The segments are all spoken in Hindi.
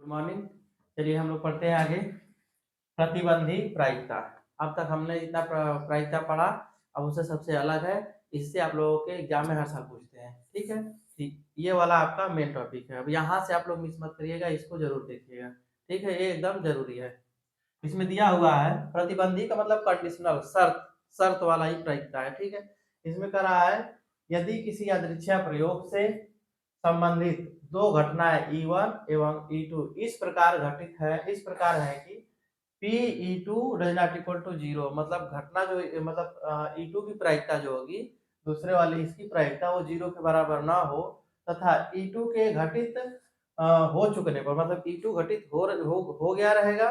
Good morning. चलिए हम लोग पढ़ते हैं आगे। प्रतिबंधी प्रायिकता। अब तक हमने जितना प्रायिकता पढ़ा, अब उससे सबसे अलग है। इससे आप लोगों के एग्जाम में हर साल पूछते हैं। ठीक है, ठीक, ये वाला आपका मेन टॉपिक है। अब यहाँ से आप लोग मिस मत करिएगा, इसको जरूर देखिएगा। ठीक है, ये एकदम जरूरी है। इसमें दिया हुआ है प्रतिबंधी का मतलब कंडीशनल, शर्त शर्त वाला ही प्रायिकता है। ठीक है, इसमें कह रहा है यदि किसी यादृच्छिक प्रयोग से संबंधित दो घटनाएं E1 एवं E2 इस प्रकार है कि P(E2) does not equal to 0, मतलब घटना जो मतलब E2 की प्रायिकता जो होगी, दूसरे वाली इसकी प्रायिकता वो 0 के बराबर ना हो, तथा E2 के घटित हो चुकने पर, मतलब E2 घटित हो गया रहेगा,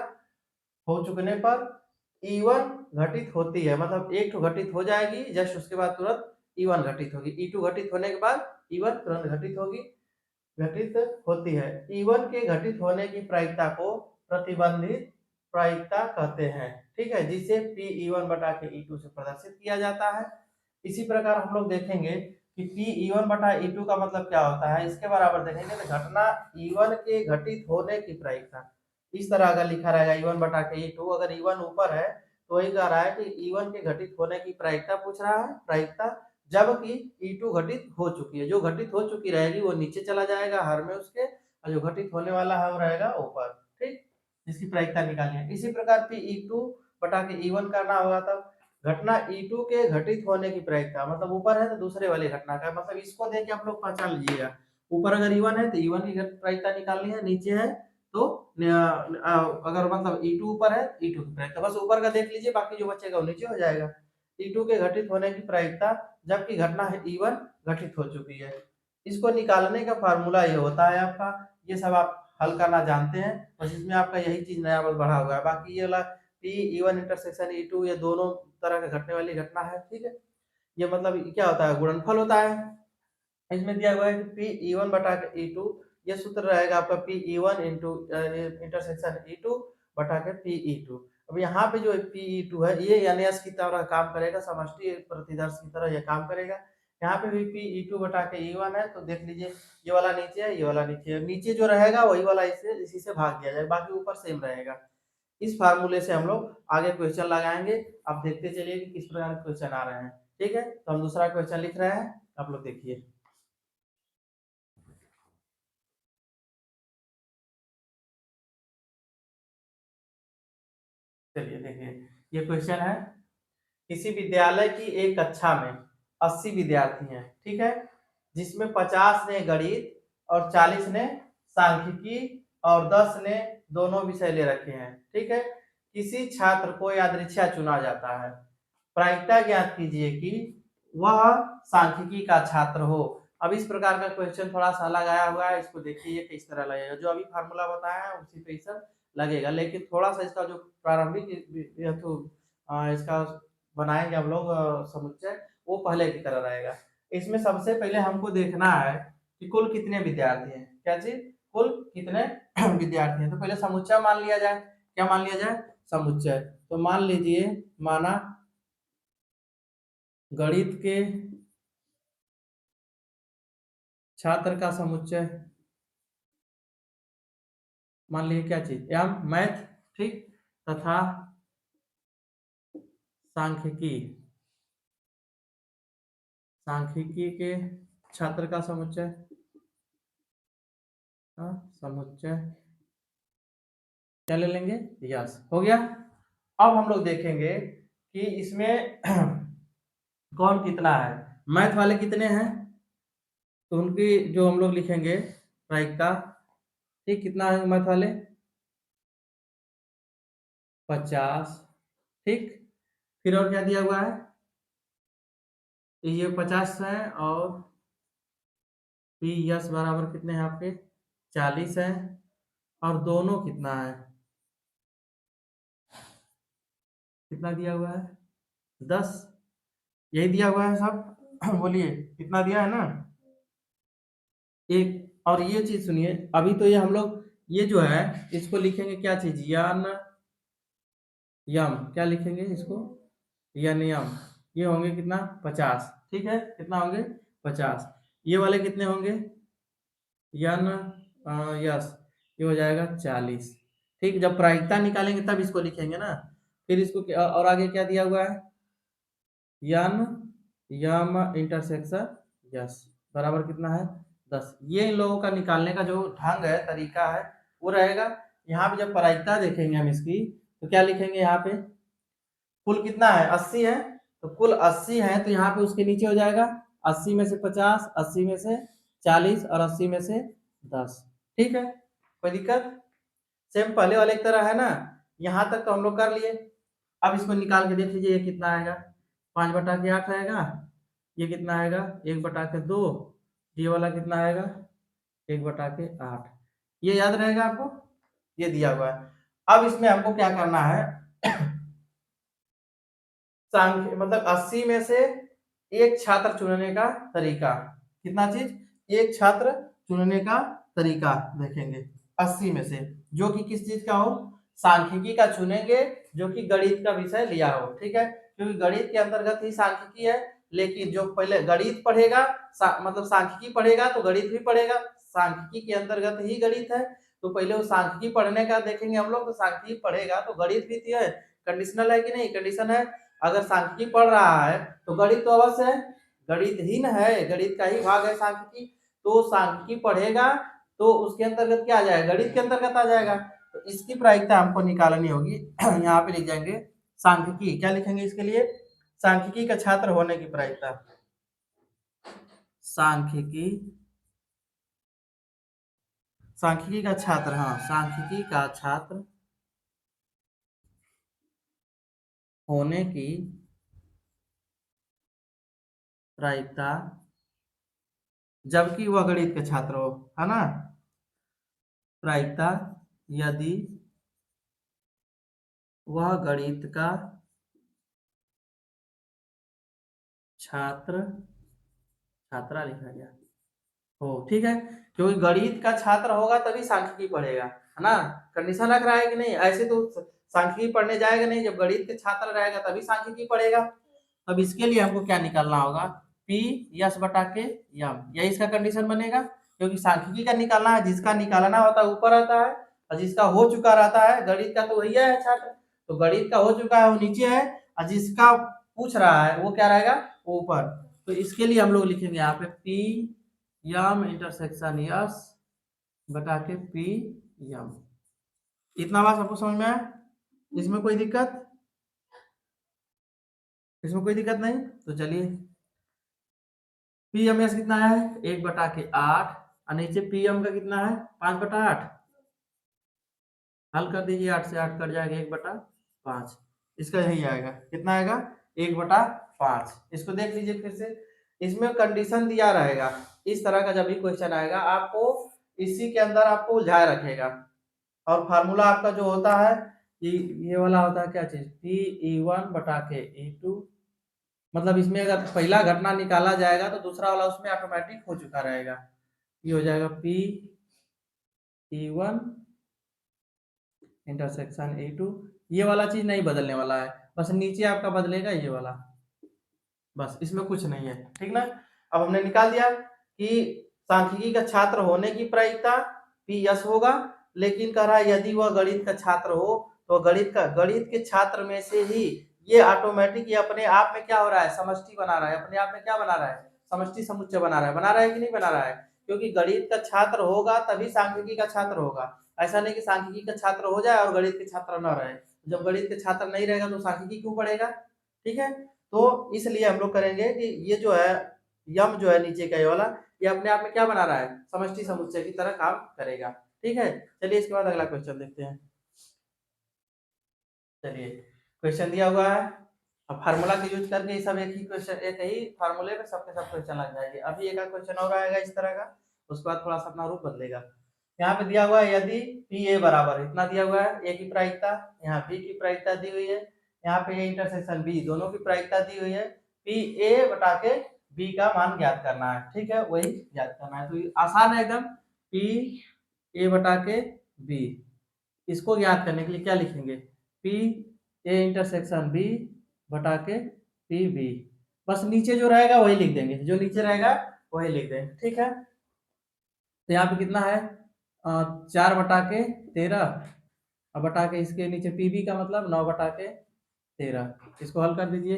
हो चुकने पर E1 घटित होती है, मतलब एक तो घटित हो जाएगी, जस्ट उसके बाद तुरंत E1 घटित होगी। E2 घटित होने के बाद E1 तुरंत घटित होगी, घटित होती है। E1 के घटित होने की प्रायिकता को प्रतिबंधित प्रायिकता कहते हैं। ठीक है, जिसे P(E1) बटा के E2 से प्रदर्शित किया जाता है। इसी प्रकार हम लोग देखेंगे कि P(E1) बटा E2 का मतलब क्या होता है। इसके बराबर देखेंगे तो घटना E1 के घटित होने की प्रायिकता इस तरह अगर लिखा रहेगा E1 बटा के E2, अगर E1 ऊपर है तो वही कह रहा है कि E1 के घटित होने की प्रायिकता पूछ रहा है, प्रायिकता, जबकि E2 घटित हो चुकी है। जो घटित हो चुकी रहेगी वो नीचे चला जाएगा हर में उसके, और जो घटित होने वाला है वो रहेगा ऊपर। ठीक, जिसकी प्रायिकता निकालनी है। इसी प्रकार P(E2) बटा के E1 करना होगा, तब घटना E2 के घटित होने की प्रायिकता, मतलब ऊपर है तो दूसरे वाली घटना का, मतलब इसको देख के आप लोग पहचान लीजिएगा। ऊपर अगर E1 है तो E1 की प्रायिकता निकालनी है, नीचे है तो अगर मतलब E2 ऊपर है E2 की प्रायिकता, बस ऊपर का देख लीजिए, बाकी जो बचेगा वो नीचे हो जाएगा। E2 के घटित होने की प्रायिकता, जबकि घटना है E1 घटित हो चुकी है। इसको निकालने का फार्मूला ये होता है आपका, ये सब आप हल करना जानते हैं, बस इसमें आपका यही चीज नया बस बढ़ा हुआ है। बाकी ये वाला P(E1) इंटरसेक्शन E2 ये दोनों तरह का घटने वाली घटना है। ठीक है, ये मतलब क्या होता है, गुणनफल होता है। इसमें दिया हुआ है कि P(E1) बटा के E2, ये सूत्र रहेगा आपका P(E1) इंटू इंटरसेक्शन E2 बटा के P(E2). अब यहाँ पे जो P(E2) है ये NS की तरह काम करेगा, समष्टि प्रतिदर्श की तरह ये काम करेगा। यहाँ पे भी P(E2) बटा के E1 है, तो देख लीजिए ये वाला नीचे है, ये वाला नीचे है, नीचे जो रहेगा वही वाला इसी से भाग दिया जाए, बाकी ऊपर सेम रहेगा। इस फार्मूले से हम लोग आगे क्वेश्चन लगाएंगे। आप देखते चलिए कि किस प्रकार के क्वेश्चन आ रहे हैं। ठीक है, तो हम दूसरा क्वेश्चन लिख रहे हैं, आप लोग देखिए। चलिए देखिए, ये क्वेश्चन है, किसी विद्यालय की एक कक्षा में 80 विद्यार्थी हैं। ठीक है, जिसमें 50 ने गणित और 40 ने सांख्यिकी और 10 ने दोनों विषय ले रखे हैं। ठीक है, किसी छात्र को यादृच्छिक चुना जाता है। प्रायिकता ज्ञात कीजिए कि वह सांख्यिकी का छात्र हो। अब इस प्रकार का क्वेश्चन थोड़ा सा अलग आया हुआ है, इसको देखिए ये किस तरह लगेगा। जो अभी फार्मूला बताया है उसी पे सब लगेगा, लेकिन थोड़ा सा इसका जो प्रारंभिक तो इसका बनाएंगे हम लोग समुच्चय, वो पहले की तरह रहेगा। इसमें सबसे पहले हमको देखना है कि कुल कितने विद्यार्थी हैं। क्या चीज, कुल कितने विद्यार्थी हैं। तो पहले समुच्चय मान लिया जाए। क्या मान लिया जाए, समुच्चय। तो मान लीजिए, माना गणित के छात्र का समुच्चय, मान लीजिए क्या चीज, एम मैथ, ठीक, तथा सांख्यिकी, सांख्यिकी के छात्र का समुच्चय, समुच्चय क्या ले लेंगे, यस, हो गया। अब हम लोग देखेंगे कि इसमें कौन कितना है। मैथ वाले कितने हैं, तो उनकी जो हम लोग लिखेंगे प्रायिकता, ठीक, कितना है मैथ वाले, 50। ठीक, फिर और क्या दिया हुआ है, ये 50 है, और पी यस बराबर कितने हैं आपके, 40 है, और दोनों कितना है, कितना दिया हुआ है, 10, यही दिया हुआ है सब। बोलिए कितना दिया है ना, एक। और ये चीज सुनिए, अभी तो ये हम लोग ये जो है इसको लिखेंगे क्या चीज, यन यम, क्या लिखेंगे इसको, यन यम। ये होंगे कितना, 50। ठीक है, कितना होंगे, 50। ये वाले कितने होंगे, यन यस, ये हो जाएगा 40। ठीक, जब प्रायिकता निकालेंगे तब इसको लिखेंगे ना। फिर इसको और आगे क्या दिया हुआ है, यन यम इंटरसेक्शन यस बराबर कितना है 10। ये इन लोगों का निकालने का जो ढंग है, तरीका है, वो रहेगा। यहाँ पे जब प्रायिकता देखेंगे हम इसकी, तो क्या लिखेंगे यहाँ पे, कुल कितना है 80 है, तो कुल 80 है, तो यहाँ पे उसके नीचे हो जाएगा 80 में से 50, 80 में से 40 और 80 में से 10। ठीक है, कोई दिक्कत? सेम पहले वाले की तरह है ना। यहाँ तक तो हम लोग कर लिए। अब इसको निकाल के देख लीजिए, ये कितना आएगा, 5/8 आएगा। ये कितना आएगा, 1/2। ये वाला कितना आएगा, 1/8। ये याद रहेगा आपको, ये दिया हुआ है। अब इसमें हमको क्या करना है, सांख्य मतलब 80 में से एक छात्र चुनने का तरीका। कितना चीज, एक छात्र चुनने का तरीका देखेंगे 80 में से, जो कि किस चीज का हो, सांख्यिकी का चुनेंगे, जो कि गणित का विषय लिया हो। ठीक है, क्योंकि गणित के अंतर्गत ही सांख्यिकी है। लेकिन जो पहले गणित पढ़ेगा, मतलब सांख्यिकी पढ़ेगा तो गणित भी पढ़ेगा। सांख्यिकी के अंतर्गत ही गणित है, तो पहले वो सांख्यिकी पढ़ने का देखेंगे हम लोग। तो सांख्यिकी पढ़ेगा तो गणित भी है। कंडीशनल है कि नहीं, कंडीशन है। अगर सांख्यिकी पढ़ रहा है तो गणित तो अवश्य है, गणित ही न है, गणित का ही भाग है सांख्यिकी। तो सांख्यिकी पढ़ेगा तो उसके अंतर्गत क्या आ जाएगा, गणित के अंतर्गत आ जाएगा। तो इसकी प्रायिकता हमको निकालनी होगी। यहाँ पे लिख जाएंगे सांख्यिकी, क्या लिखेंगे इसके लिए, सांख्यिकी का छात्र होने की प्रायिकता। सांख्यिकी, सांख्यिकी का छात्र, हाँ सांख्यिकी का छात्र होने की प्रायिकता, जबकि वह गणित का छात्र हो, है ना। प्रायिकता यदि वह गणित का छात्र, छात्रा लिखा गया हो, ठीक है, क्योंकि गणित का छात्र होगा तभी सांख्यिकी पढ़ेगा, है ना। कंडीशन लग रहा है कि नहीं, ऐसे तो सांख्यिकी पढ़ने जाएगा नहीं, जब गणित के छात्र रहेगा तभी सांख्यिकी पढ़ेगा। अब इसके लिए हमको क्या निकालना होगा, पी यस बटा के यम, यही इसका कंडीशन बनेगा। क्योंकि सांख्यिकी का निकालना है, जिसका निकालना होता है ऊपर आता है, और जिसका हो चुका रहता है गणित का तो वही है छात्र। तो गणित का हो चुका है वो नीचे है, और जिसका पूछ रहा है वो क्या रहेगा, ऊपर। तो इसके लिए हम लोग लिखेंगे यहाँ पे पी यम इंटरसेक्शन यस बटा के पी यम। इतना बात सबको समझ में आया, इसमें कोई दिक्कत, इसमें कोई दिक्कत नहीं। तो चलिए, पी एम एस कितना है, 1/8, और नीचे पी एम का कितना है 5/8। हल कर दीजिए, 8 से 8 कट जाएगा, 1/5। इसका यही आएगा, कितना आएगा 1/5। इसको देख लीजिए फिर से, इसमें कंडीशन दिया रहेगा। इस तरह का जब भी क्वेश्चन आएगा आपको इसी के अंदर आपको उलझाए रखेगा। और फार्मूला आपका जो होता है, ये वाला होता है क्या चीज, पी ई1 बटा के ई2। मतलब इसमें अगर पहला घटना निकाला जाएगा तो दूसरा वाला उसमें ऑटोमेटिक हो चुका रहेगा। ये हो जाएगा पी ई1 इंटरसेक्शन ई2। ये वाला चीज नहीं बदलने वाला है, बस नीचे आपका बदलेगा ये वाला, बस इसमें कुछ नहीं है, ठीक ना। अब हमने निकाल दिया कि सांख्यिकी का छात्र होने की प्रायिकता पी यस होगा। लेकिन कह रहा है यदि वह गणित का छात्र हो, तो गणित के छात्र में से ही ये ऑटोमेटिक, ये अपने आप में क्या हो रहा है, समष्टि बना रहा है, अपने आप में क्या बना रहा है, समष्टि समुच्चय बना रहा है कि नहीं बना रहा है। क्योंकि गणित का छात्र होगा तभी सांख्यिकी का छात्र होगा। ऐसा नहीं कि सांख्यिकी का छात्र हो जाए और गणित के छात्र न रहे। जब गणित के छात्र नहीं रहेगा तो सांख्यिकी क्यों पढ़ेगा, ठीक है। तो इसलिए हम लोग करेंगे कि ये जो है यम जो है नीचे का ये वाला, ये अपने आप में क्या बना रहा है, समष्टि समुच्चय की तरह काम करेगा, ठीक है। चलिए इसके बाद अगला क्वेश्चन देखते हैं। चलिए, क्वेश्चन दिया हुआ है, अब फार्मूला का यूज करके सब एक ही क्वेश्चन, एक ही फार्मूले में सबके सब क्वेश्चन लग जाएंगे। अभी एक क्वेश्चन और आएगा इस तरह का, उसके बाद थोड़ा सा अपना रूप बदलेगा। यहाँ पे दिया हुआ है यदि पी ए बराबर इतना दिया हुआ है, ए की प्रायिकता, यहाँ बी की प्रायिकता दी हुई है, यहाँ पे ए इंटरसेक्शन बी दोनों की प्रायिकता दी हुई है। पी ए बटा के बी का मान ज्ञात करना है, ठीक है, वही ज्ञात करना है। तो आसान है एकदम, पी ए बटा के बी, इसको ज्ञात करने के लिए क्या लिखेंगे, पी ए इंटरसेक्शन बी बटा के पी बी। बस नीचे जो रहेगा वही लिख देंगे, जो नीचे रहेगा वही लिख देंगे, ठीक है। तो यहाँ पे कितना है 4/13 अब बटा के इसके नीचे पीबी का मतलब 9/13 इसको हल कर दीजिए।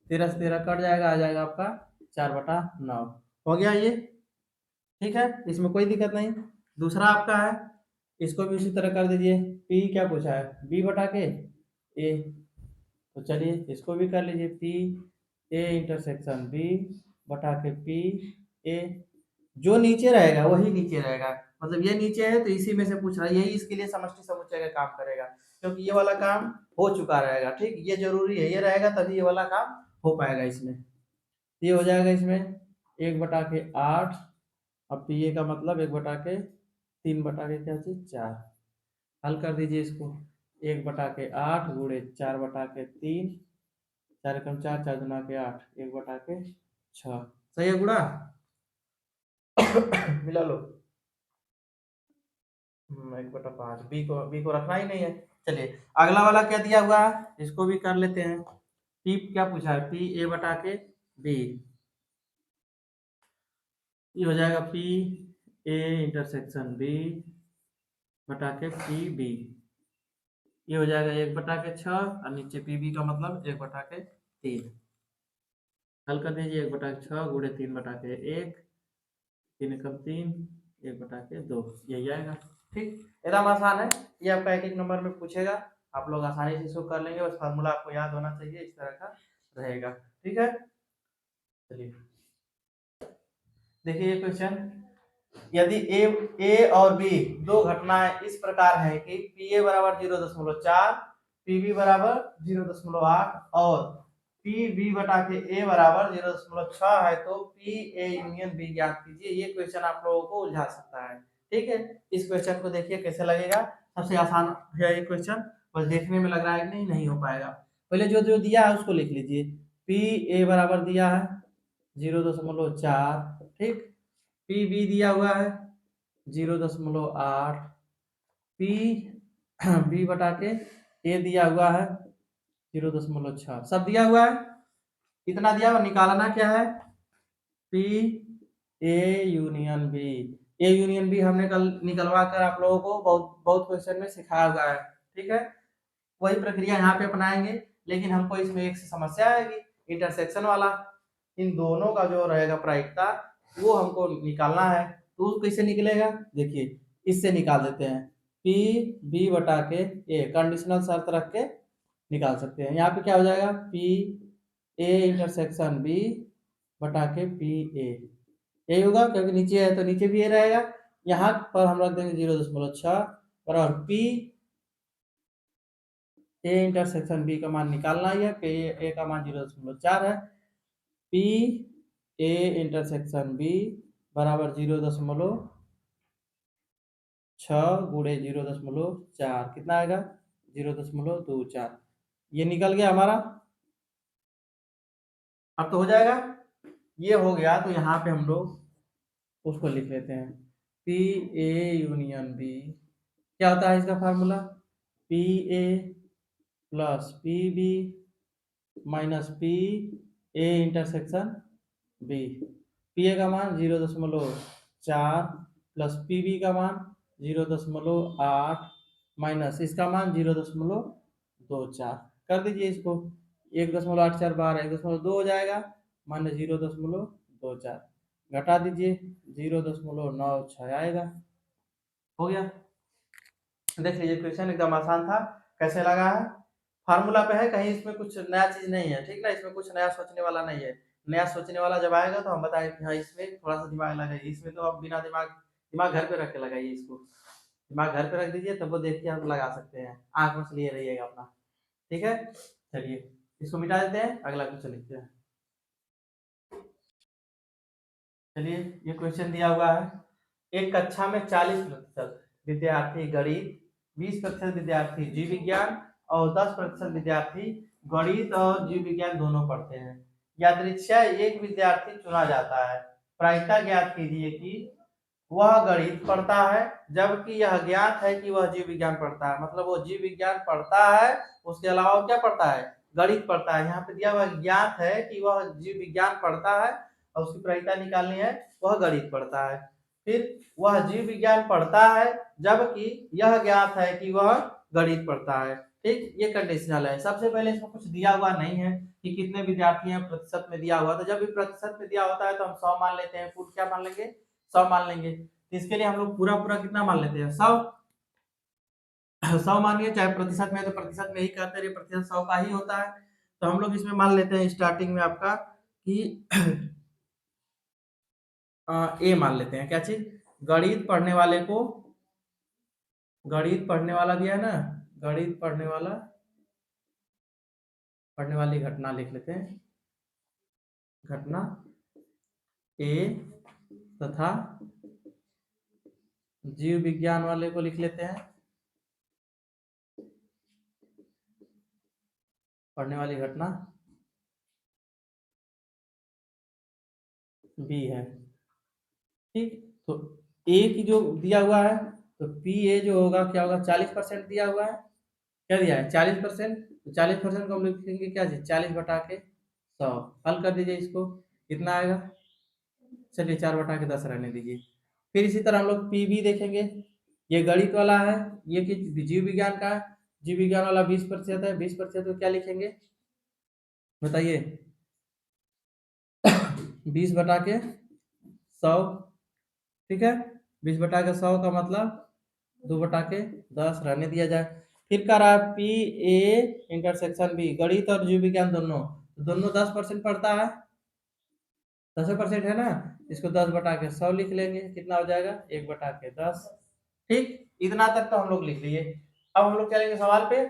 13 से 13 कट जाएगा, आ जाएगा आपका 4/9 हो गया ये। ठीक है, इसमें कोई दिक्कत नहीं। दूसरा आपका है, इसको भी उसी तरह कर दीजिए। पी क्या पूछा है, बी बटा के ए, तो चलिए इसको भी कर लीजिए। पी ए इंटरसेक्शन बी बटा के पी ए, जो नीचे रहेगा वही नीचे रहेगा, मतलब ये नीचे है तो इसी में से पूछ रहा है, यही इसके लिए समष्टि समुच्चय का काम करेगा, क्योंकि ये वाला काम हो चुका रहेगा। ठीक, ये जरूरी है, ये रहेगा तभी ये वाला काम हो पाएगा इसमें। ये हो जाएगा इसमें 1/8। अब पी ए का मतलब 1/3 क्या चीज 4, हल कर दीजिए इसको। 1/8 गुणे 4/3, 4 × 4 4 दूना के 8, 1/6 सही है गुणा। मिला लो। 1/5 बी को रखना ही नहीं है। चलिए अगला वाला क्या दिया हुआ है, इसको भी कर लेते हैं। पी क्या पूछा है, पी ए बटा के बी, ये हो जाएगा पी ए इंटरसेक्शन बी बटा के पी बी, ये हो जाएगा 1/6 और नीचे पी बी का मतलब 1/3, हल कर दीजिए। 1/6 गुणे 3/1, 3 × 3 1/2, यही आएगा। ठीक, एकदम आसान है, ये आपका एक एक नंबर में पूछेगा, आप लोग आसानी से इसको कर लेंगे, बस फार्मूला आपको याद होना चाहिए, इस तरह का रहेगा। ठीक है, चलिए देखिए ये क्वेश्चन, यदि ए और बी दो घटनाएं इस प्रकार है कि पी ए बराबर 0.4, पी बी बराबर 0.8 और पी बी बटा के ए बराबर 0.6 है, तो पी ए यूनियन बी ज्ञात कीजिए। ये क्वेश्चन आप लोगों को उलझा सकता है। ठीक है, इस क्वेश्चन को देखिए कैसे लगेगा, सबसे आसान है ये क्वेश्चन, बस देखने में लग रहा है कि नहीं हो पाएगा। पहले जो जो दिया है उसको लिख लीजिए। पी ए बराबर दिया है 0.4, ठीक, पी बी दिया हुआ है 0.8, पी बी बटा के ए दिया हुआ है 0.6, सब दिया हुआ है। कितना दिया हुआ, निकालना क्या है, P A union B. A union B हमने कल निकलवा कर आप लोगों को बहुत बहुत क्वेश्चन में सिखाया हुआ है। ठीक है, वही प्रक्रिया यहाँ पे अपनाएंगे, लेकिन हमको इसमें एक समस्या आएगी, इंटरसेक्शन वाला। इन दोनों का जो रहेगा प्रायिकता वो हमको निकालना है, तो कैसे निकलेगा, देखिए इससे निकाल देते हैं। पी बी बटा के ए, कंडीशनल शर्त रख के निकाल सकते हैं। यहाँ पे क्या हो जाएगा, पी ए इंटरसेक्शन बी बटा के पी ए, यही होगा, क्योंकि नीचे है तो नीचे भी ए रहेगा। यहाँ पर हम रख देंगे 0.6 और पी ए इंटरसेक्शन बी का मान निकालना ही है, पी ए का मान 0.4 है, पी ए इंटरसेक्शन बी बराबर 0.6 गुणे 0.4, कितना आएगा 0.24, ये निकल गया हमारा। अब तो हो जाएगा, ये हो गया तो यहाँ पे हम लोग उसको लिख लेते हैं। पी ए यूनियन बी क्या होता है इसका formula, P A plus P B minus P A intersection B. P A का मान 0.4 प्लस पी बी का मान 0.8 माइनस इसका मान 0.24, कर दीजिए इसको। 1.84 बार 1.2 हो जाएगा, मान 0.24, घटा दीजिए 0.96 आएगा, हो गया। देख लीजिए क्वेश्चन एकदम आसान था, कैसे लगा है, फार्मूला पे है, कहीं इसमें कुछ नया चीज नहीं है। ठीक ना, इसमें कुछ नया सोचने वाला नहीं है। नया सोचने वाला जब आएगा तो हम बताएंगे कि हाँ इसमें थोड़ा सा दिमाग लगाइए, इसमें तो आप बिना दिमाग, दिमाग घर पे रख के लगाइए इसको, दिमाग घर पे रख दीजिए, तब वो देख के आप लगा सकते हैं, आंख में से लिए रहिएगा अपना। ठीक है, चलिए इसको मिटा देते हैं, अगला क्वेश्चन लिखते हैं। चलिए ये क्वेश्चन दिया हुआ है, एक कक्षा में 40% विद्यार्थी गणित, 20% विद्यार्थी जीव विज्ञान और 10% विद्यार्थी गणित और जीव विज्ञान दोनों पढ़ते हैं। यादृच्छा एक विद्यार्थी चुना जाता है, प्रायिकता ज्ञात कीजिए कि वह गणित पढ़ता है, जबकि यह ज्ञात है कि वह जीव विज्ञान पढ़ता है। मतलब वो जीव विज्ञान पढ़ता है, उसके अलावा क्या पढ़ता है, गणित पढ़ता है। यहाँ पे दिया हुआ ज्ञात है कि वह जीव विज्ञान पढ़ता है और उसकी प्रायिकता निकालनी है, वह गणित पढ़ता है। फिर वह जीव विज्ञान पढ़ता है, जबकि यह ज्ञात है कि वह गणित पढ़ता है। ठीक, ये कंडीशनल है। सबसे पहले इसमें कुछ दिया हुआ नहीं है कि कितने विद्यार्थी हैं, प्रतिशत में दिया हुआ, तो जब भी प्रतिशत में दिया होता है तो हम 100 मान लेते हैं, पूर्ण क्या मान लेंगे, 100 मान लेंगे। तो इसके लिए हम लोग पूरा पूरा कितना मान लेते हैं, 100। 100 मानिए, चाहे प्रतिशत में तो प्रतिशत में ही करते रहिए, प्रतिशत 100 का ही होता है। तो हम लोग इसमें मान लेते हैं स्टार्टिंग में आपका कि ए मान लेते हैं, क्या चीज, गणित पढ़ने वाले को, गणित पढ़ने वाला दिया है ना, गणित पढ़ने वाला, पढ़ने वाली घटना लिख लेते हैं, घटना ए, तथा जीव विज्ञान वाले को लिख लेते हैं, पढ़ने वाली घटना बी है। ठीक, तो ए की जो दिया हुआ है, तो पी ए जो होगा क्या होगा, 40% दिया हुआ है, क्या दिया है 40%, तो 40% को हम लिखेंगे क्या चीज, 40 बटा के 100। हल कर दीजिए इसको, कितना आएगा, चलिए 4 बटा के 10 रहने दीजिए। फिर इसी तरह हम लोग पी बी देखेंगे, ये गणित वाला है, ये कि जीव विज्ञान का है, जीव विज्ञान वाला 20% है, 20% को क्या लिखेंगे बताइए, 20 बटा के 100। ठीक है, 20 बटा के 100 का मतलब 2 बटा के 10 रहने दिया जाए। फिर कह रहा है पी ए इंटरसेक्शन बी, गणित और जीव विज्ञान दोनों, तो दोनों 10% पड़ता है, 10% है ना, इसको 10 बटा के 100 लिख लेंगे, कितना हो जाएगा 1 बटा के 10। ठीक, इतना तक तो हम लोग लिख लिए। अब हम लोग चलेंगे सवाल पे।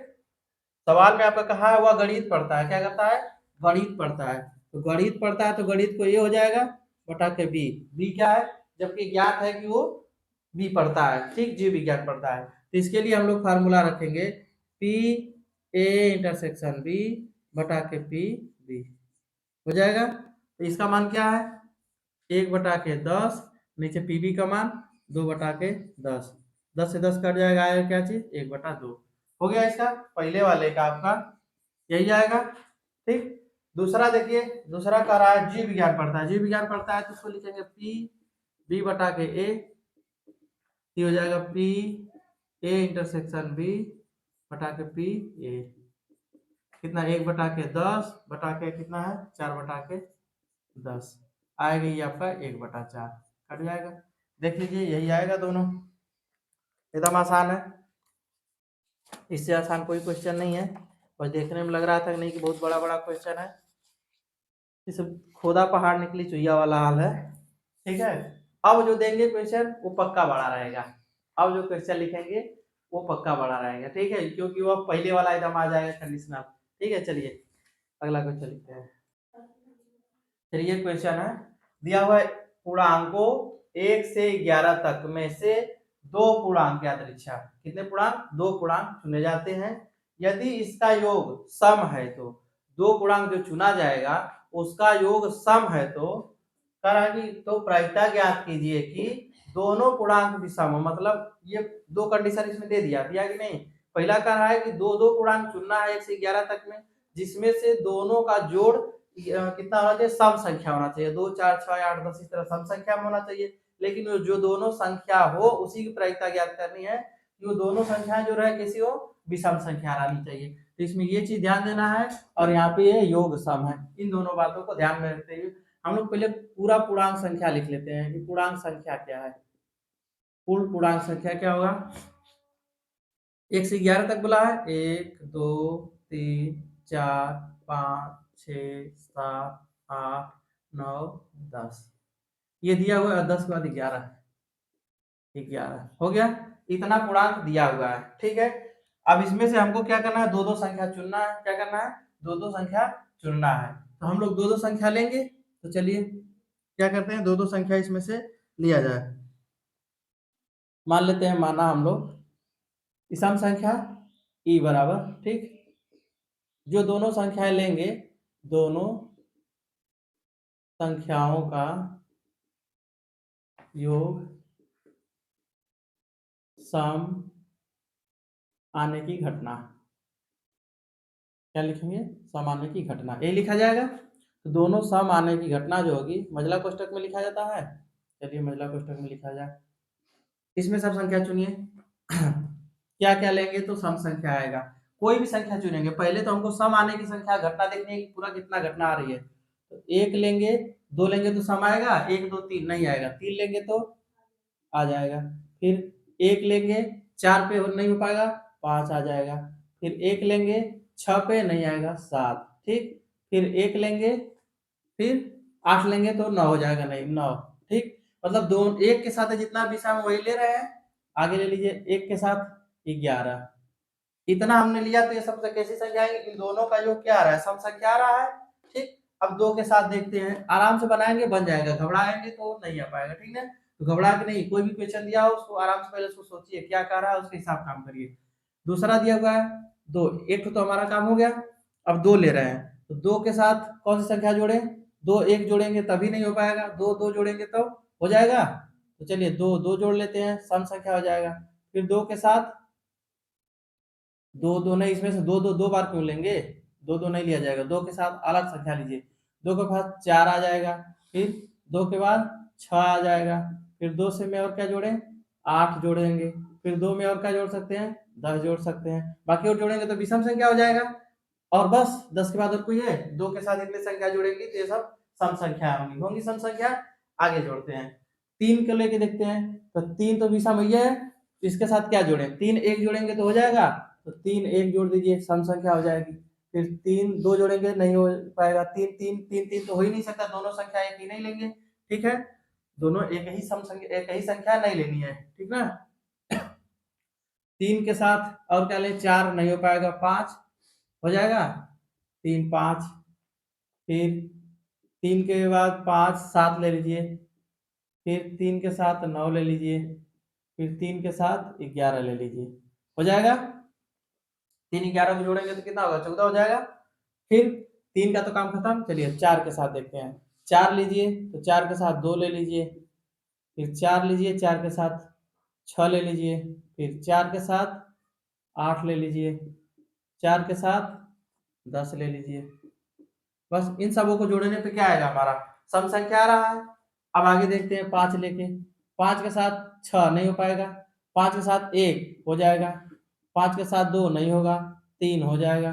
सवाल में आपका कहा है वह गणित पढ़ता है, क्या करता है, गणित पढ़ता है, तो गणित पढ़ता है तो गणित को ये हो जाएगा बटा के बी, बी क्या है, जबकि ज्ञात है कि वो बी पढ़ता है। ठीक, जीव विज्ञान पढ़ता है, तो इसके लिए हम लोग फार्मूला रखेंगे पी ए इंटरसेक्शन बी बटा के पी बी, हो जाएगा। तो इसका मान क्या है, 1 बटा के 10, नीचे पी बी का मान 2 बटा के 10, 10 से 10 कट जाएगा, आएगा क्या चीज 1 बटा 2। हो गया इसका पहले वाले का आपका यही आएगा। ठीक, दूसरा देखिए, दूसरा कह रहा है जीव विज्ञान पढ़ता है, जीव विज्ञान पढ़ता है तो उसको लिखेंगे पी बी बटा के ए, ये हो जाएगा पी ए इंटरसेक्शन बी बटा के पी ए, कितना 1 बटा के 10 बटा के कितना है 4 बटा के 10, आएगा ये आपका 1 बटा 4, कट जाएगा। देख लीजिए यही आएगा दोनों, एकदम आसान है, इससे आसान कोई क्वेश्चन नहीं है। बस देखने में लग रहा था नहीं कि बहुत बड़ा बड़ा क्वेश्चन है, इस खोदा पहाड़ निकली चुईया वाला हाल है। ठीक है, अब जो देंगे क्वेश्चन वो पक्का बड़ा रहेगा, अब जो क्वेश्चन लिखेंगे वो पक्का बड़ा रहेगा। ठीक है, क्योंकि वो पहले वाला एकदम आ जाएगा कंडीशनल। ठीक है, चलिए अगला क्वेश्चन लिखते हैं। चलिए क्वेश्चन है, दिया हुआ है पूर्णांकों 1 से 11 तक में से 2 पूर्णांक यादृच्छा, कितने पूर्णांक, 2 पूर्णांक चुने जाते हैं, यदि इसका योग सम है तो 2 पूर्णांक जो चुना जाएगा उसका योग सम है, तो करा कि तो प्रायिकता ज्ञात कीजिए कि दोनों पूर्णांक भी सम हो, मतलब ये 2 कंडीशन इसमें दे दिया दिया कि नहीं। पहला कह रहा है कि 2 पूर्णांक चुनना है 1 से 11 तक में, जिसमें से दोनों का जोड़ कितना होना चाहिए, सम संख्या होना चाहिए, 2 4 6 8 10 इस तरह सम संख्या में होना चाहिए। लेकिन जो दोनों संख्या हो उसी की प्रायिकता ज्ञात करनी है कि वो दोनों संख्या जो रहे किसी हो विषम संख्या रहनी चाहिए, तो इसमें ये चीज ध्यान देना है। और यहाँ पे ये योग सम है, इन दोनों बातों को ध्यान में रखते हुए हम लोग पहले पूरा पूर्णांक संख्या लिख लेते हैं कि पूर्णांक संख्या क्या है। पूर्ण पूर्णांक संख्या क्या होगा, 1 से 11 तक बोला है, 1 2 3 4 5 6 7 8 9 10, ये दिया हुआ है, 10 के बाद 11, 11 हो गया, इतना पूर्णांक दिया हुआ है। ठीक है, अब इसमें से हमको क्या करना है, 2 संख्या चुनना है, क्या करना है 2 संख्या चुनना है, तो हम लोग 2 संख्या लेंगे। तो चलिए क्या करते हैं, 2 संख्या इसमें से लिया जाए, मान लेते हैं, माना हम लोग सम संख्या ई बराबर, ठीक, जो दोनों संख्याएं लेंगे दोनों संख्याओं का योग सम आने की घटना, क्या लिखेंगे, सम आने की घटना, ये लिखा जाएगा। तो दोनों सम आने की घटना जो होगी, मझला कोष्टक में लिखा जाता है, चलिए महिला कोष्ठक में लिखा जाए। इसमें सब संख्या चुनिए। क्या क्या लेंगे तो सम संख्या आएगा। कोई भी संख्या चुनेंगे, पहले तो हमको सम आने की संख्या घटना देखनी है कि पूरा कितना घटना आ रही है। तो 1 लेंगे, 2 लेंगे तो सम आएगा, 1 2 3 नहीं आएगा, 3 लेंगे तो आ जाएगा। फिर 1 लेंगे 4 पे नहीं हो पाएगा, 5 आ जाएगा। फिर 1 लेंगे 6 पे नहीं आएगा, 7। ठीक। फिर 1 लेंगे, फिर 8 लेंगे तो 9 हो जाएगा, नहीं 9। ठीक। मतलब दो एक के साथ जितना भी सम वही ले रहे हैं। आगे ले लीजिए, 1 के साथ 11। इतना हमने लिया तो ये सब कैसी संख्या आएंगे, इन दोनों का योग क्या आ रहा है, सम संख्या आ रहा है। ठीक। अब 2 के साथ देखते हैं, आराम से बनाएंगे, बन जाएगा, घबराएंगे तो नहीं आ पाएगा। ठीक है, तो घबरा के नहीं, कोई भी क्वेश्चन दिया हो उसको आराम से पहले उसको सोचिए क्या कह रहा है, उसके हिसाब काम करिए। दूसरा दिया हुआ है 2, एक तो हमारा काम हो गया। अब 2 ले रहे हैं, तो 2 के साथ कौन सी संख्या जोड़े, 2 1 जोड़ेंगे तभी नहीं हो पाएगा, 2 2 जोड़ेंगे तो हो जाएगा। तो चलिए 2 2 जोड़ लेते हैं, सम संख्या हो जाएगा। फिर 2 के साथ 2 2 नहीं, इसमें से 2 2 2 बार क्यों लेंगे, 2 2 नहीं लिया जाएगा। 2 के साथ अलग संख्या लीजिए, 2 के बाद 4 आ जाएगा। फिर 2 के बाद 6 आ जाएगा। फिर 2 से में और क्या जोड़े, 8 जोड़ेंगे। फिर 2 में और क्या जोड़ सकते हैं, 10 जोड़ सकते हैं। बाकी और जोड़ेंगे तो विषम संख्या हो जाएगा। और बस 10 के बाद और कोई है, 2 के साथ इतनी संख्या जोड़ेंगी तो ये सब सम संख्या होंगी सम संख्या। आगे जोड़ते हैं, 3 को लेके देखते हैं। तो 3 तो विषम ही है, इसके साथ क्या जोड़े, 3 1 जोड़ेंगे तो हो जाएगा। तो 3 1 जोड़ दीजिए, सम संख्या हो जाएगी। फिर 3 2 जोड़ेंगे नहीं हो पाएगा, 3 3 3 3 तो हो ही नहीं सकता, दोनों संख्या एक ही नहीं लेंगे। ठीक है, दोनों एक ही सम संख्या, एक ही संख्या नहीं लेनी है। ठीक ना। 3 के साथ और क्या ले, 4 नहीं हो पाएगा, 5 हो जाएगा। 3 5। फिर 3 के बाद 5 7 ले लीजिए। फिर 3 के साथ 9 ले लीजिए। फिर 3 के साथ 11 ले लीजिए, हो जाएगा। 3 11 को जोड़ेंगे तो कितना होगा, 14 हो जाएगा। फिर 3 का तो काम खत्म। चलिए 4 के साथ देखते हैं, 4 लीजिए तो 4 के साथ 2 ले लीजिए। फिर 4 लीजिए, 4 के साथ 6 ले लीजिए। फिर 4 के साथ 8 ले लीजिए। 4 के साथ 10 ले लीजिए। बस इन सबों को जोड़ने पे क्या आएगा, हमारा सम संख्या आ रहा है। अब आगे देखते हैं 5 लेके, 5 के साथ 6 नहीं हो पाएगा, 5 के साथ 1 हो जाएगा, 5 के साथ 2 नहीं होगा, 3 हो जाएगा,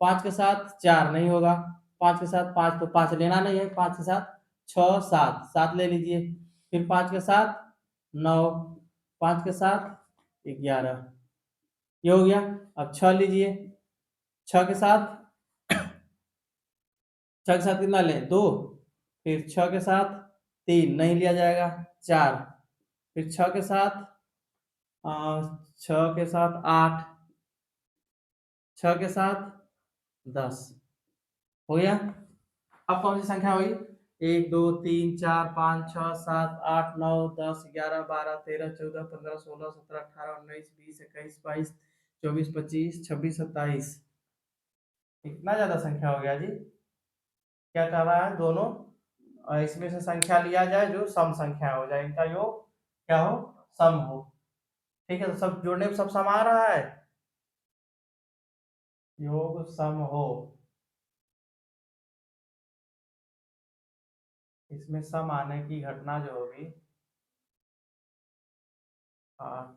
5 के साथ 4 नहीं होगा, 5 के साथ 5 तो 5 लेना नहीं है, 5 के साथ 6 7 7 ले लीजिए। फिर 5 के साथ 9, 5 के साथ 11, ये हो गया। अब 6 लीजिए, 6 के साथ 6 के साथ कितना लें, 2। फिर 6 के साथ 3 नहीं लिया जाएगा, 4। फिर 6 के साथ 6 के साथ 8, 6 के साथ 10, हो गया। अब कौन सी संख्या हुई, 1 2 3 4 5 6 7 8 9 10 11 12 13 14 15 16 17 18 19 20 21 22 24 25 26 27। इतना ज्यादा संख्या हो गया जी। क्या कर रहा है, दोनों इसमें से संख्या लिया जाए जो सम संख्या हो जाए, इनका योग क्या हो, सम हो। ठीक है, तो सब जोड़ने पे सब सम आ रहा है, योग सम हो। इसमें सम आने की घटना जो होगी 8।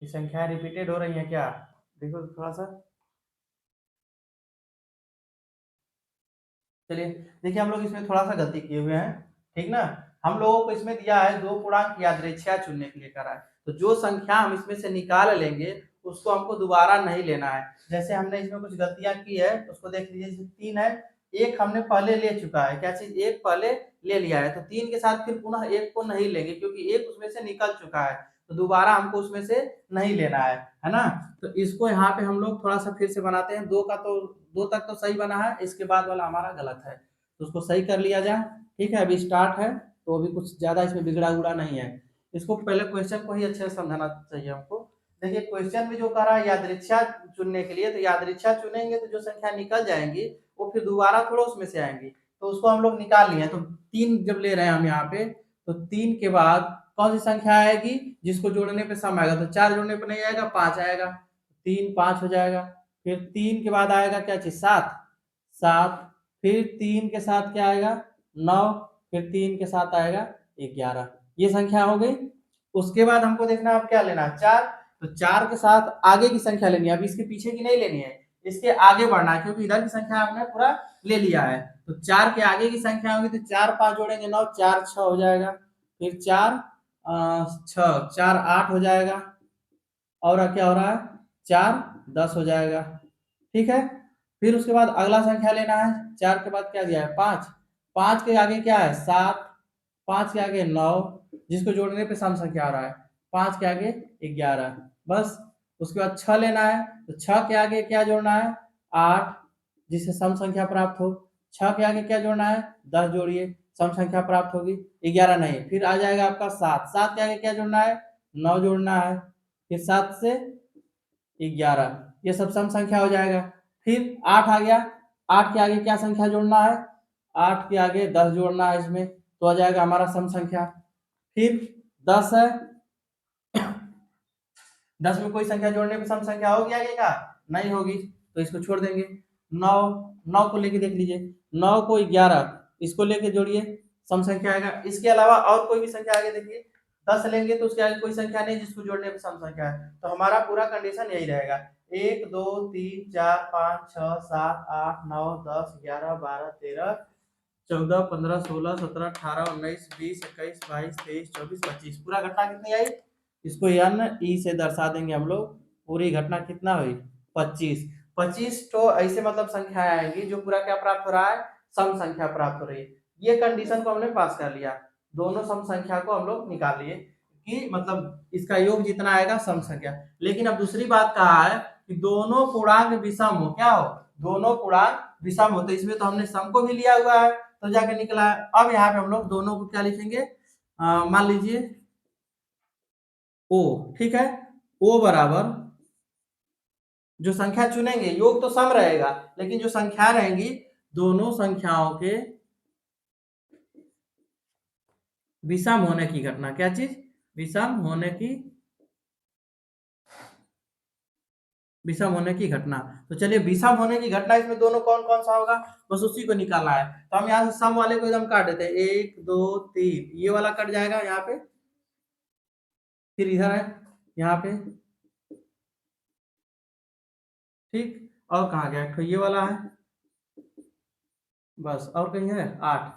ये संख्या रिपीटेड हो रही है क्या, देखो थोड़ा सा। चलिए देखिए, हम लोग इसमें थोड़ा सा गलती किए हुए हैं। ठीक ना, हम लोगों को इसमें दिया है 2 पूर्णांक यादृच्छिक चुनने के लिए करा है, तो जो संख्या हम इसमें से निकाल लेंगे उसको हमको दोबारा नहीं लेना है। जैसे हमने इसमें कुछ गलतियां की है, उसको देख लीजिए। जैसे 3 है, एक हमने पहले ले चुका है, क्या चीज, एक पहले ले लिया है, तो 3 के साथ फिर पुनः एक को नहीं लेंगे क्योंकि एक उसमें से निकल चुका है, तो दोबारा हमको उसमें से नहीं लेना है ना। तो इसको यहाँ पे हम लोग थोड़ा सा फिर से बनाते हैं। 2 का तो 2 तक तो सही बना है, इसके बाद वाला हमारा गलत है, तो उसको सही कर लिया जाए। ठीक है, अभी स्टार्ट है तो अभी कुछ ज्यादा इसमें बिगड़ा उगड़ा नहीं है। इसको पहले क्वेश्चन को ही अच्छे से समझाना चाहिए हमको। देखिए क्वेश्चन में जो कह रहा है यादृच्छिक चुनने के लिए, तो यादृच्छिक चुनेंगे तो जो संख्या निकल जाएंगी वो फिर दोबारा थोड़ा उसमें से आएंगी, तो उसको हम लोग निकाल लिए। तो 3 जब ले रहे हैं हम यहाँ पे, तो 3 के बाद कौन सी संख्या आएगी जिसको जोड़ने पे सम आएगा, तो 4 जोड़ने पे नहीं आएगा, 5 आएगा, 3 5 हो जाएगा। फिर 3 के बाद आएगा क्या चीज, 7 7। फिर 3 के साथ क्या आएगा, 9। फिर 3 के साथ आएगा 11, ये संख्या हो गई। उसके बाद हमको देखना है अब क्या लेना है, 4। तो 4 के साथ आगे की संख्या लेनी है, अब इसके पीछे की नहीं लेनी है, इसके आगे बढ़ना है, क्योंकि इधर की संख्या हमने पूरा ले लिया है। तो 4 के आगे की संख्या होगी, तो 4 5 जोड़ेंगे 9, 4 6 हो जाएगा, फिर 4 6 4 8 हो जाएगा, और क्या हो रहा है 4 10 हो जाएगा, ठीक है। फिर उसके बाद अगला संख्या लेना है, 4 के बाद क्या दिया है 5, 5 के आगे क्या है 7, 5 के आगे 9, जिसको जोड़ने पे सम संख्या आ रहा है, 5 के आगे 11, बस। उसके बाद 6 लेना है, तो 6 के आगे क्या जोड़ना है 8, जिससे सम संख्या प्राप्त हो। 6 के आगे क्या जोड़ना है 10 जोड़िए, सम संख्या प्राप्त होगी। 11 नहीं, फिर आ जाएगा आपका 7, 7 के आगे क्या जोड़ना है 9 जोड़ना है, फिर 7 से 11, ये सब सम संख्या हो जाएगा। फिर 8 आ गया, 8 के आगे क्या संख्या जोड़ना है 8 के आगे 10 जोड़ना है इसमें, तो आ जाएगा हमारा सम संख्या। फिर 10 है, 10 में कोई संख्या जोड़ने पे सम संख्या होगी आगे का, नहीं होगी, तो इसको छोड़ देंगे। 9, 9 को लेके देख लीजिए, 9 को 11, इसको लेके जोड़िए, सम संख्या आएगा। इसके अलावा और कोई भी संख्या आगे देखिए, 10 लेंगे तो उसके आगे कोई संख्या नहीं जिसको जोड़ने पे सम संख्या है, तो हमारा पूरा कंडीशन यही रहेगा। 1 2 3 4 5 6 7 8 9 10 11 12 13 14 15 16 17 18 19 20 21 22 23 24 25, पूरा घटना कितनी आई, इसको एन ई से दर्शा देंगे हम लोग। पूरी घटना कितना हुई 25, 25 तो ऐसे मतलब संख्याएं आएंगी जो पूरा क्या प्राप्त हो रहा है सम संख्या प्राप्त हो रही है। ये कंडीशन को हमने पास कर लिया, दोनों सम संख्या को हम लोग निकाल लिए कि मतलब इसका योग जितना आएगा सम संख्या। लेकिन अब दूसरी बात कहा है कि दोनों पूर्णांक विषम हो, क्या हो दोनों पूर्णांक विषम हो, तो इसमें तो हमने सम को भी लिया हुआ है, तो जाके निकला है। अब यहाँ पे हम लोग दोनों को क्या लिखेंगे, मान लीजिए ओ, ठीक है, ओ बराबर जो संख्या चुनेंगे, योग तो सम रहेगा लेकिन जो संख्या रहेंगी दोनों संख्याओं के विषम होने की घटना, क्या चीज विषम होने की घटना। तो चलिए विषम होने की घटना इसमें दोनों कौन कौन सा होगा, बस उसी को निकालना है। तो हम यहाँ से सम वाले को एकदम काट देते हैं, 1 2 3, ये वाला कट जाएगा यहाँ पे, फिर इधर है यहाँ पे, ठीक, और कहा गया तो ये वाला है, बस, और कहीं है 8,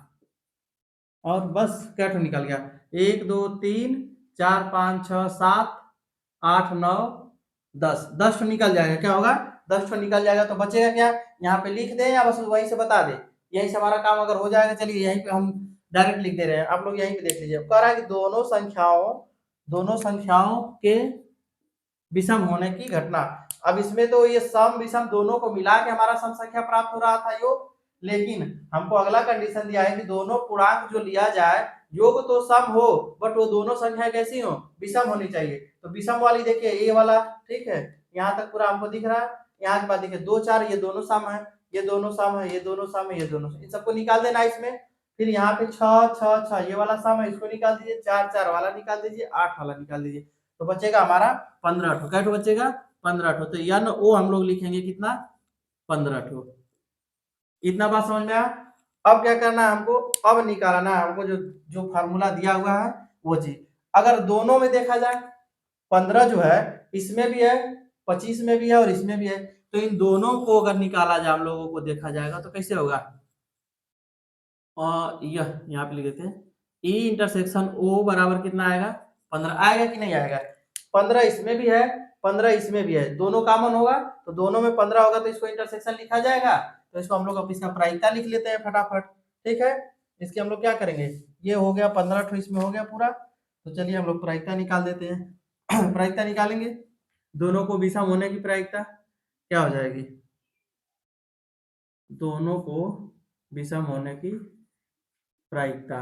और बस क्या तो निकल गया 1 2 3 4 5 6 7 8 9 10, 10 तो निकल जाएगा, क्या होगा 10 तो निकल जाएगा, तो बचेगा क्या, यहाँ पे लिख दें या बस वहीं से बता दें, यहीं से हमारा काम अगर हो जाएगा। चलिए यहीं पे हम डायरेक्ट लिख दे रहे हैं, आप लोग यहीं पे देख लीजिए। कह रहा है कि दोनों संख्याओं के विषम होने की घटना। अब इसमें तो ये सम विषम दोनों को मिला के हमारा सम संख्या प्राप्त हो रहा था योग, लेकिन हमको अगला कंडीशन दिया है कि दोनों पूर्णांक जो लिया जाए योग तो सम हो, बट वो दोनों संख्या कैसी हो विषम होनी चाहिए। तो विषम वाली देखिए ये वाला, ठीक है, यहाँ तक पूरा हमको दिख रहा है। यहाँ के बाद देखिए 2 4 ये दोनों सम है, ये दोनों सम है, ये दोनों सम है, ये दोनों, इन सबको निकाल देना इसमें। फिर यहाँ पे 6 6 6 ये वाला सम है, इसको निकाल दीजिए, 4 4 वाला निकाल दीजिए, 8 वाला निकाल दीजिए, तो बचेगा हमारा 15 ठो। क्या ठो बचेगा 15 ठो। तो यन ओ हम लोग लिखेंगे कितना 15 ठो। इतना बात समझ में आया। अब क्या करना है हमको, अब निकालना है हमको जो जो फार्मूला दिया हुआ है वो चीज। अगर दोनों में देखा जाए 15 जो है इसमें भी है, 25 में भी है और इसमें भी है, तो इन दोनों को अगर निकाला जाए हम लोगों को देखा जाएगा तो कैसे होगा, और यह यहाँ पे लिख देते हैं ई इंटरसेक्शन ओ बराबर कितना आएगा 15 आएगा कि नहीं आएगा। 15 इसमें भी है, 15 इसमें भी है, दोनों कॉमन होगा, तो दोनों में 15 होगा, तो इसको इंटरसेक्शन लिखा जाएगा। तो इसको हम लोग अब इसका प्रायिकता लिख लेते हैं फटाफट, ठीक है। इसके हम लोग क्या करेंगे, ये हो गया 15 ठो इसमें हो गया पूरा। तो चलिए हम लोग प्रायिकता निकाल देते हैं प्रायिकता निकालेंगे, दोनों को विषम होने की प्रायिकता क्या हो जाएगी, दोनों को विषम होने की प्रायिकता,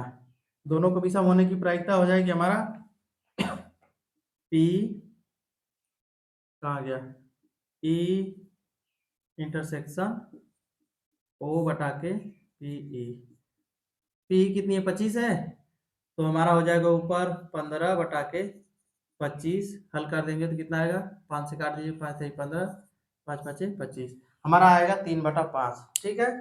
दोनों को विषम होने की प्रायिकता हो जाएगी हमारा P कहाँ गया E इंटरसेक्शन O बटा के PE, P कितनी है 25 है, तो हमारा हो जाएगा ऊपर 15 बटा के 25, हल कर देंगे तो कितना आएगा 5 से काट दीजिए, 5 से 15, 5 5 25, हमारा आएगा 3/5, ठीक है,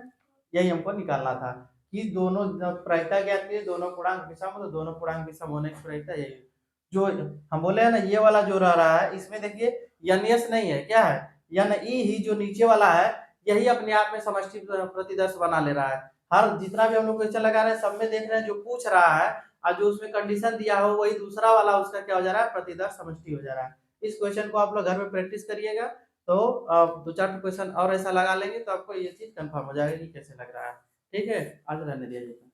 यही हमको निकालना था। कि दोनों प्रायिकता ज्ञात कीजिए, दोनों पूर्णांक विषम हो, तो दोनों पूर्णांक विषम होने की प्रायिकता यही है। जो हम बोले हैं ना, ये वाला जो रह रहा है इसमें देखिए NS नहीं है, क्या है NE ही, जो नीचे वाला है यही अपने आप में समष्टि प्रतिदर्श बना ले रहा है। हर जितना भी हम लोग क्वेश्चन लगा रहे हैं सब में देख रहे हैं जो पूछ रहा है और जो उसमें कंडीशन दिया हो वही दूसरा वाला उसका क्या हो जा रहा है, प्रतिदर्श समष्टि हो जा रहा है। इस क्वेश्चन को आप लोग घर में प्रैक्टिस करिएगा, तो दो चार क्वेश्चन और ऐसा लगा लेंगे तो आपको ये चीज कंफर्म हो जाएगा कि कैसे लग रहा है। ठीक है, आज रहने दिया जाए।